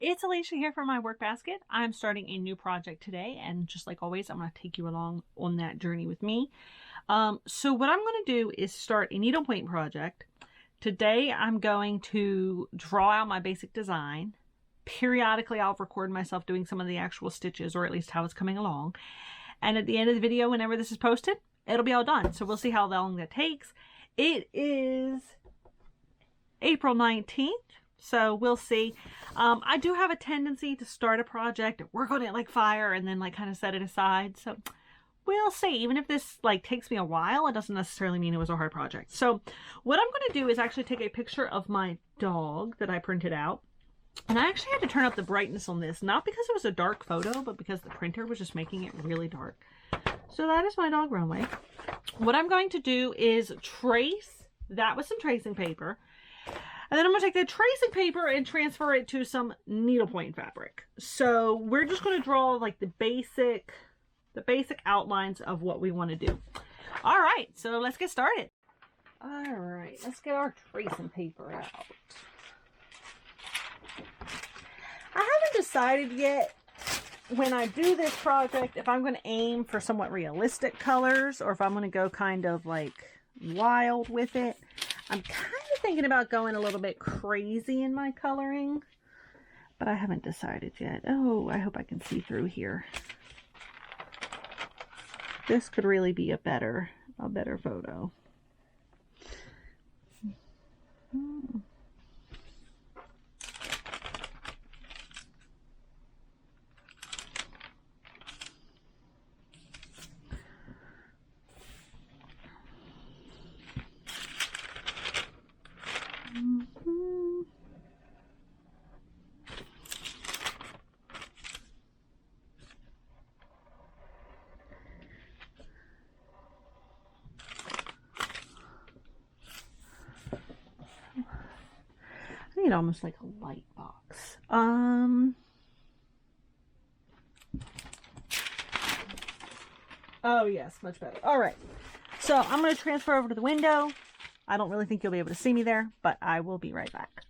It's Alicia here from my work basket. I'm starting a new project today, and just like always, I'm going to take you along on that journey with me. So what I'm going to do is start a needlepoint project. Today I'm going to draw out my basic design. Periodically I'll record myself doing some of the actual stitches, or at least how it's coming along. And at the end of the video, whenever this is posted, it'll be all done. So we'll see how long that takes. It is April 19th. So we'll see. I do have a tendency to start a project, work on it like fire, and then like kind of set it aside. So we'll see. Even if this like takes me a while, it doesn't necessarily mean it was a hard project. So what I'm going to do is actually take a picture of my dog that I printed out. And I actually had to turn up the brightness on this, not because it was a dark photo, but because the printer was just making it really dark. So that is my dog runway. What I'm going to do is trace that with some tracing paper. And then I'm going to take the tracing paper and transfer it to some needlepoint fabric. So we're just going to draw like the basic outlines of what we want to do. All right, so let's get started. All right, let's get our tracing paper out. I haven't decided yet when I do this project if I'm going to aim for somewhat realistic colors or if I'm going to go kind of like wild with it. I'm kind of thinking about going a little bit crazy in my coloring, but I haven't decided yet. Oh, I hope I can see through here. This could really be a better photo. I need almost like a light box. Oh yes, much better. All right, so I'm going to transfer over to the window. I don't really think you'll be able to see me there, but I will be right back.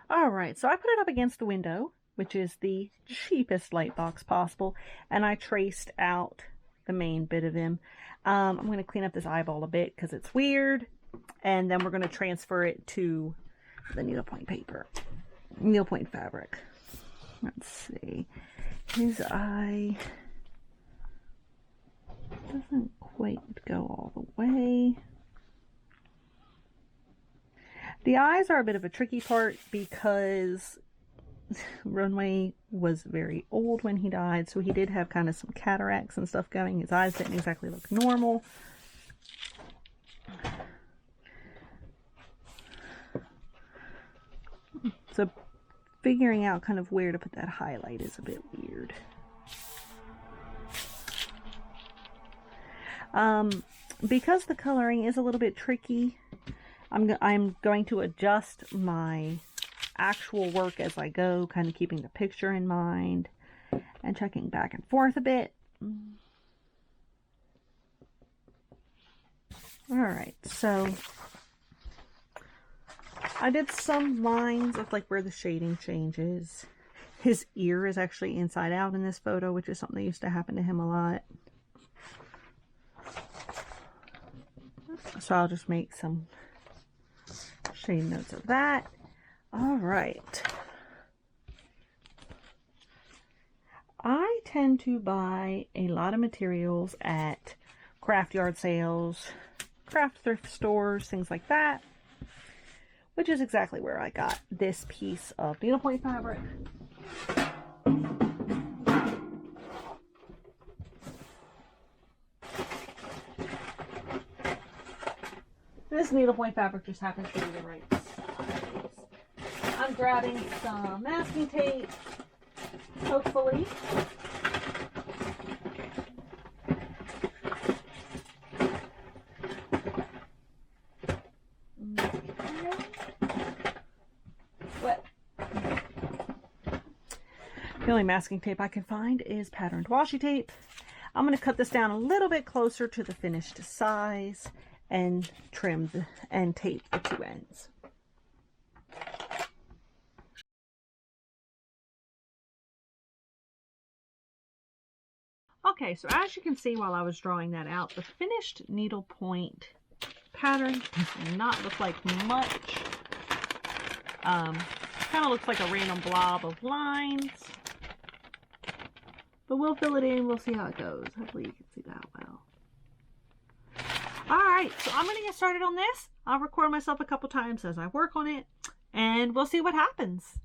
All right, so I put it up against the window, which is the cheapest light box possible, and I traced out the main bit of him. I'm going to clean up this eyeball a bit because it's weird, and then we're going to transfer it to the needlepoint fabric. Let's see. His eye doesn't quite go all the way. The eyes are a bit of a tricky part because Runway was very old when he died, so he did have kind of some cataracts and stuff going. His eyes didn't exactly look normal. So figuring out kind of where to put that highlight is a bit weird. Because the coloring is a little bit tricky, I'm going to adjust my actual work as I go, kind of keeping the picture in mind and checking back and forth a bit. All right, so I did some lines of like where the shading changes. His ear is actually inside out in this photo, which is something that used to happen to him a lot. So I'll just make some shade notes of that. All right. I tend to buy a lot of materials at craft yard sales, craft thrift stores, things like that, which is exactly where I got this piece of needlepoint fabric. This needlepoint fabric just happens to be the right size. I'm grabbing some masking tape, hopefully. The only masking tape I can find is patterned washi tape. I'm going to cut this down a little bit closer to the finished size and trim and tape the two ends. Okay, so as you can see while I was drawing that out, the finished needlepoint pattern does not look like much. Kind of looks like a random blob of lines. But we'll fill it in. We'll see how it goes. Hopefully you can see that well. Alright, so I'm going to get started on this. I'll record myself a couple times as I work on it. And we'll see what happens.